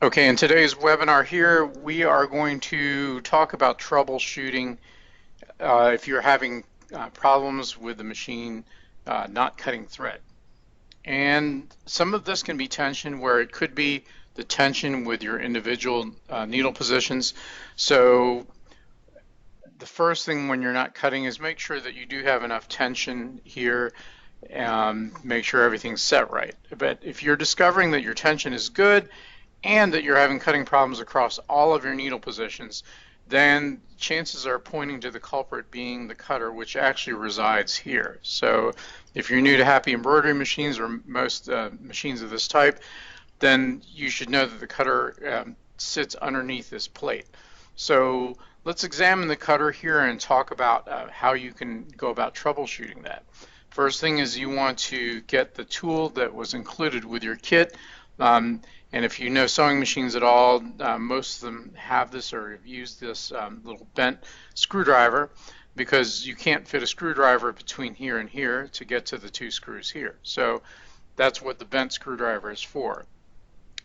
Okay, in today's webinar here, we are going to talk about troubleshooting if you're having problems with the machine not cutting thread. And some of this can be tension where it could be the tension with your individual needle positions. So the first thing when you're not cutting is make sure that you do have enough tension here and make sure everything's set right. But if you're discovering that your tension is good and that you're having cutting problems across all of your needle positions, then chances are pointing to the culprit being the cutter, which actually resides here. So if you're new to Happy embroidery machines or most machines of this type, then you should know that the cutter sits underneath this plate. So let's examine the cutter here and talk about how you can go about troubleshooting that. First thing is you want to get the tool that was included with your kit. And if you know sewing machines at all, most of them have this or have used this little bent screwdriver because you can't fit a screwdriver between here and here to get to the two screws here. So that's what the bent screwdriver is for.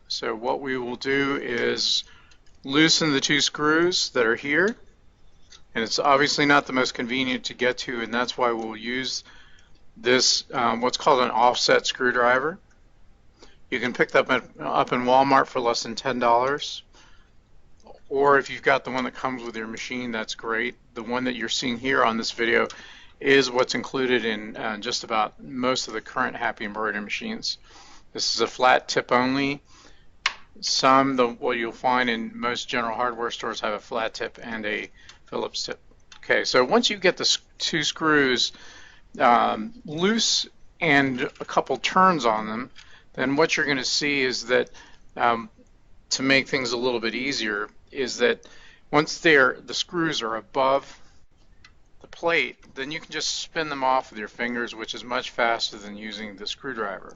So what we will do is loosen the two screws that are here, and it's obviously not the most convenient to get to, and that's why we'll use this what's called an offset screwdriver. You can pick that up in Walmart for less than $10, or if you've got the one that comes with your machine, that's great. The one that you're seeing here on this video is what's included in just about most of the current Happy embroidery machines. This is a flat tip only. What you'll find in most general hardware stores have a flat tip and a Phillips tip. Okay, so once you get the two screws loose and a couple turns on them, then what you're going to see is that to make things a little bit easier is that once the screws are above the plate, then you can just spin them off with your fingers, which is much faster than using the screwdriver.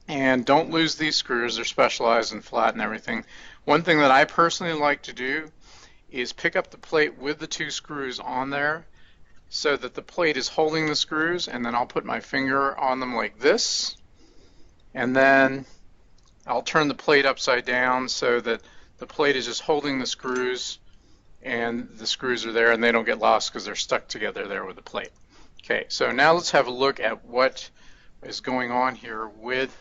And don't lose these screws, they're specialized and flat and everything. One thing that I personally like to do is pick up the plate with the two screws on there so that the plate is holding the screws, and then I'll put my finger on them like this, and then I'll turn the plate upside down so that the plate is just holding the screws and the screws are there and they don't get lost because they're stuck together there with the plate. Okay, so now let's have a look at what is going on here with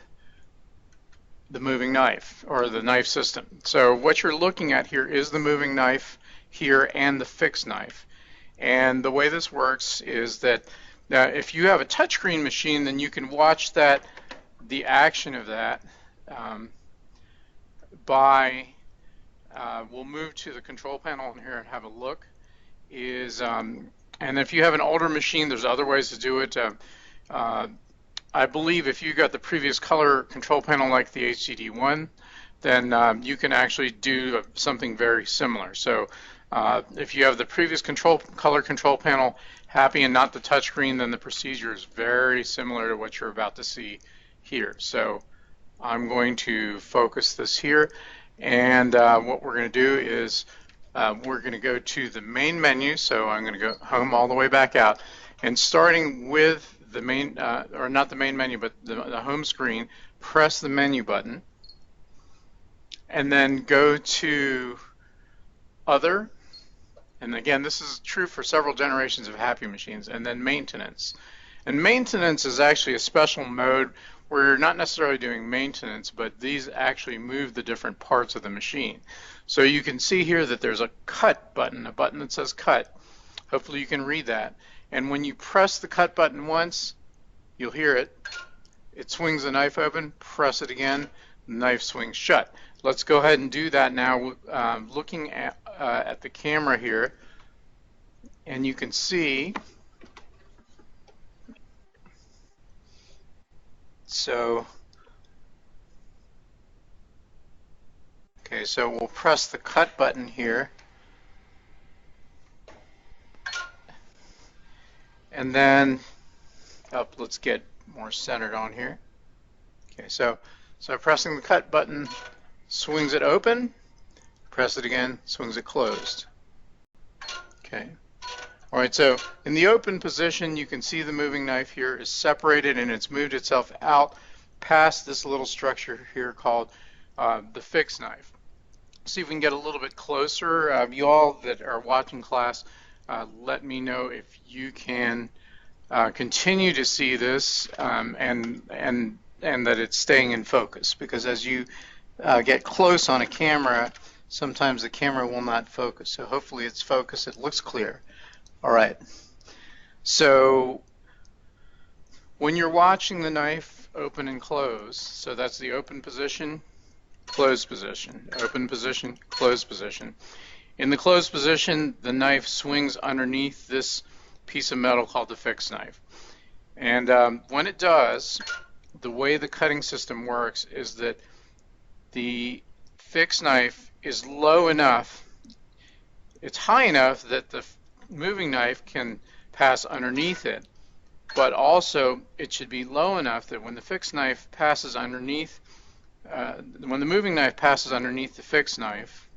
the moving knife or the knife system. So what you're looking at here is the moving knife here and the fixed knife. And the way this works is that if you have a touchscreen machine, then you can watch the action of that we'll move to the control panel in here and have a look. And if you have an older machine, there's other ways to do it. I believe if you got the previous color control panel like the HDD1, then you can actually do something very similar. So if you have the previous color control panel Happy and not the touchscreen, then the procedure is very similar to what you're about to see here. So I'm going to focus this here, and what we're going to do is we're going to go to the main menu. So I'm going to go home all the way back out, and starting with the main, or not the main menu, but the home screen, press the menu button, and then go to Other. And again, this is true for several generations of Happy machines, and then Maintenance. And Maintenance is actually a special mode where you're not necessarily doing maintenance, but these actually move the different parts of the machine. So you can see here that there's a cut button, a button that says cut. Hopefully you can read that. And when you press the cut button once, you'll hear it. It swings the knife open. Press it again, the knife swings shut. Let's go ahead and do that now, looking at the camera here, and you can see. So, okay, so we'll press the cut button here, and then let's get more centered on here. Okay, so pressing the cut button swings it open. Press it again, swings it closed. Okay. All right, so in the open position, you can see the moving knife here is separated and it's moved itself out past this little structure here called the fixed knife. See if we can get a little bit closer. You all that are watching class, let me know if you can continue to see this, and that it's staying in focus, because as you get close on a camera, sometimes the camera will not focus. So hopefully it's focused. It looks clear. All right. So when you're watching the knife open and close, so that's the open position, closed position, open position, closed position. In the closed position, the knife swings underneath this piece of metal called the fixed knife. And when it does, the way the cutting system works is that the fixed knife is low enough, it's high enough that the moving knife can pass underneath it, but also it should be low enough that when the fixed knife passes underneath, when the moving knife passes underneath the fixed knife,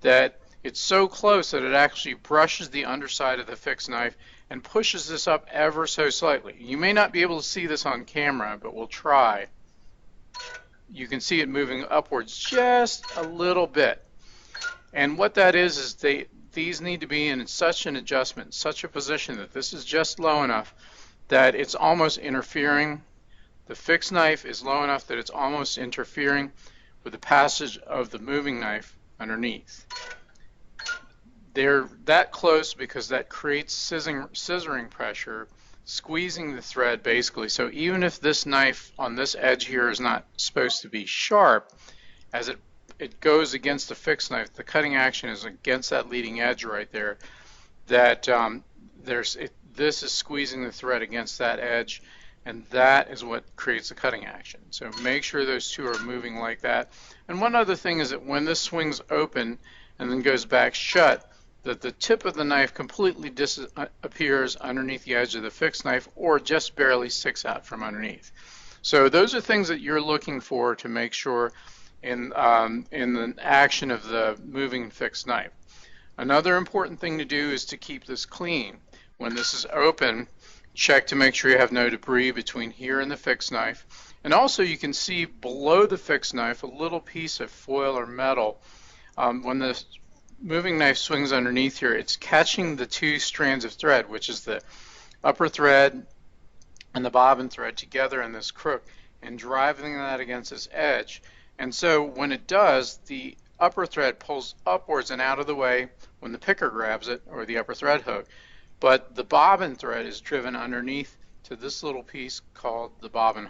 that it's so close that it actually brushes the underside of the fixed knife and pushes this up ever so slightly. You may not be able to see this on camera, but we'll try. You can see it moving upwards just a little bit. And what that is these need to be in such an adjustment, such a position that this is just low enough that it's almost interfering. The fixed knife is low enough that it's almost interfering with the passage of the moving knife underneath. They're that close because that creates scissoring pressure, squeezing the thread basically. So even if this knife on this edge here is not supposed to be sharp, as it goes against the fixed knife, the cutting action is against that leading edge right there, that this is squeezing the thread against that edge, and that is what creates the cutting action. So make sure those two are moving like that. And one other thing is that when this swings open and then goes back shut, that the tip of the knife completely disappears underneath the edge of the fixed knife or just barely sticks out from underneath. So those are things that you're looking for to make sure in the action of the moving fixed knife. Another important thing to do is to keep this clean. When this is open, check to make sure you have no debris between here and the fixed knife. And also you can see below the fixed knife a little piece of foil or metal. When the moving knife swings underneath here, it's catching the two strands of thread, which is the upper thread and the bobbin thread together in this crook, and driving that against this edge. And so when it does, the upper thread pulls upwards and out of the way when the picker grabs it, or the upper thread hook, but the bobbin thread is driven underneath to this little piece called the bobbin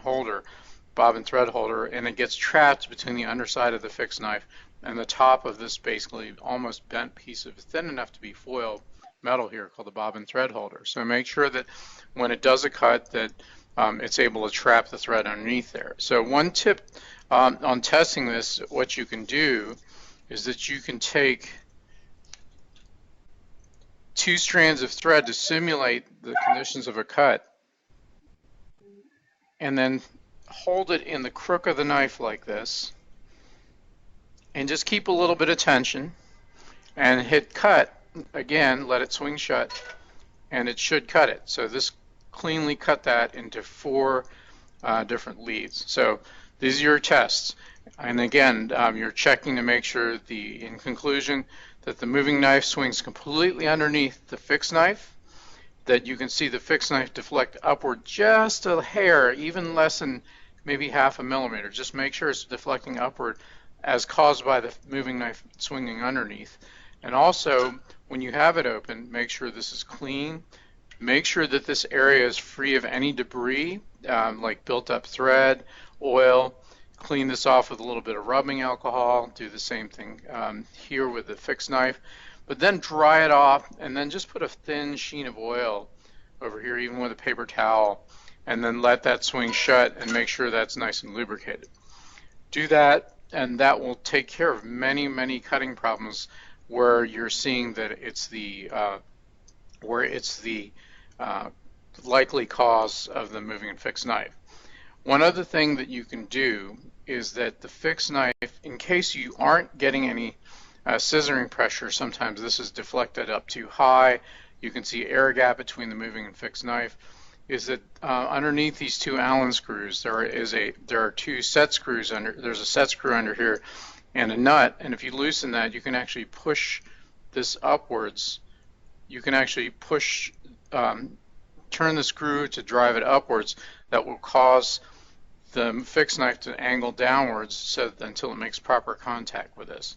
thread holder, and it gets trapped between the underside of the fixed knife and the top of this basically almost bent piece of thin enough to be foil metal here called the bobbin thread holder. So make sure that when it does a cut that it's able to trap the thread underneath there. So one tip on testing this, what you can do is that you can take two strands of thread to simulate the conditions of a cut, and then hold it in the crook of the knife like this, and just keep a little bit of tension and hit cut again, let it swing shut, and it should cut it. So this cleanly cut that into 4 different leads. So these are your tests, and again you're checking to make sure in conclusion that the moving knife swings completely underneath the fixed knife, that you can see the fixed knife deflect upward just a hair, even less than maybe ½ millimeter. Just make sure it's deflecting upward as caused by the moving knife swinging underneath. And also, when you have it open, make sure this is clean. Make sure that this area is free of any debris, like built up thread, oil. Clean this off with a little bit of rubbing alcohol. Do the same thing here with the fixed knife. But then dry it off, and then just put a thin sheen of oil over here, even with a paper towel, and then let that swing shut and make sure that's nice and lubricated. Do that, and that will take care of many, many cutting problems where you're seeing that it's the likely cause of the moving and fixed knife. One other thing that you can do is that the fixed knife, in case you aren't getting any scissoring pressure, sometimes this is deflected up too high. You can see air gap between the moving and fixed knife. is that underneath these two Allen screws there are two set screws under. There's a set screw under here and a nut, and if you loosen that, you can actually push this upwards. You can actually push, turn the screw to drive it upwards. That will cause the fixed knife to angle downwards until it makes proper contact with this.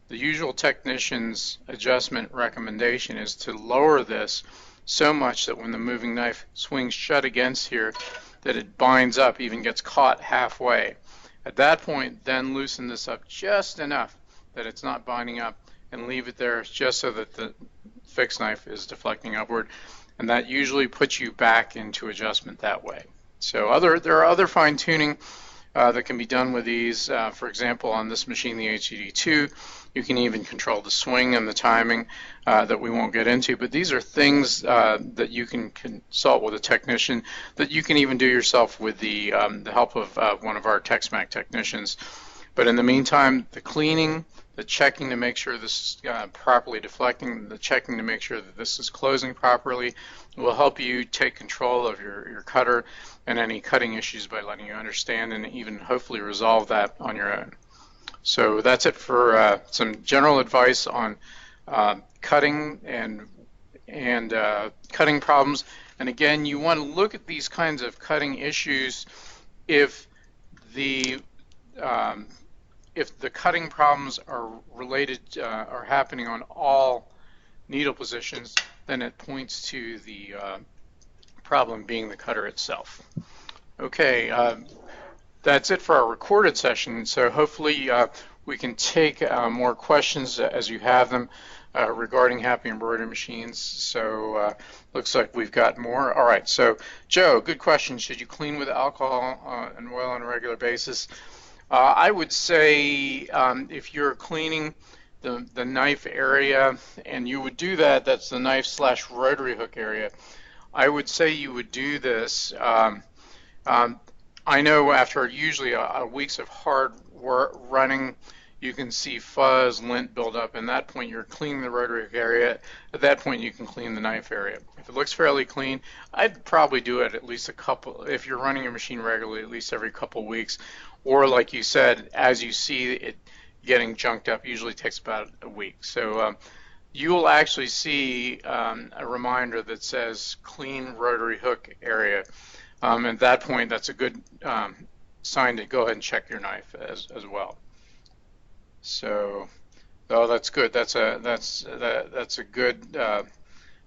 The usual technician's adjustment recommendation is to lower this so much that when the moving knife swings shut against here, that it binds up, even gets caught halfway. At that point, then loosen this up just enough that it's not binding up, and leave it there just so that the fixed knife is deflecting upward, and that usually puts you back into adjustment that way. So there are other fine-tuning that can be done with these. For example, on this machine, the HCD2, you can even control the swing and the timing that we won't get into. But these are things that you can consult with a technician, that you can even do yourself with the help of one of our TexMac technicians. But in the meantime, the cleaning, the checking to make sure this is properly deflecting, the checking to make sure that this is closing properly will help you take control of your cutter and any cutting issues by letting you understand and even hopefully resolve that on your own. So that's it for some general advice on cutting and cutting problems. And again, you want to look at these kinds of cutting issues if the cutting problems are related, are happening on all needle positions, then it points to the problem being the cutter itself. Okay, that's it for our recorded session. So hopefully we can take more questions as you have them regarding Happy Embroidery Machines. So looks like we've got more. All right, so Joe, good question. Should you clean with alcohol and oil on a regular basis? I would say if you're cleaning the knife area, and you would do that, that's the knife / rotary hook area, I would say you would do this. I know after usually weeks of hard work running, you can see fuzz, lint build up, and at that point you're cleaning the rotary hook area. At that point you can clean the knife area. If it looks fairly clean, I'd probably do it at least a couple, if you're running your machine regularly, at least every couple weeks. Or like you said, as you see it getting junked up, usually takes about a week. So you will actually see a reminder that says clean rotary hook area. At that point, that's a good sign to go ahead and check your knife as well. So, oh, that's good. That's a good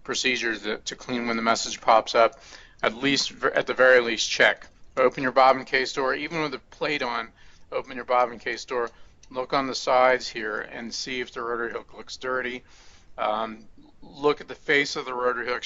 procedure to clean when the message pops up. At the very least, check. Open your bobbin case door, even with the plate on. Open your bobbin case door. Look on the sides here and see if the rotary hook looks dirty. Look at the face of the rotary hook.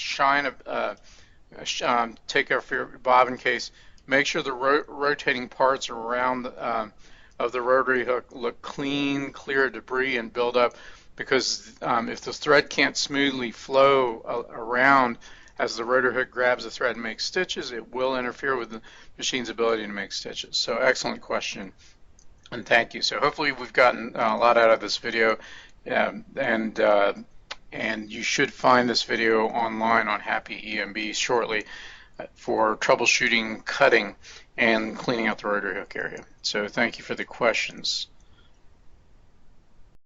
Take off your bobbin case. Make sure the rotating parts around of the rotary hook look clean, clear of debris and build up, because if the thread can't smoothly flow around as the rotary hook grabs the thread and makes stitches, it will interfere with the machine's ability to make stitches. So excellent question, and thank you. So hopefully we've gotten a lot out of this video, and you should find this video online on Happy EMB shortly for troubleshooting, cutting, and cleaning out the rotary hook area. So thank you for the questions.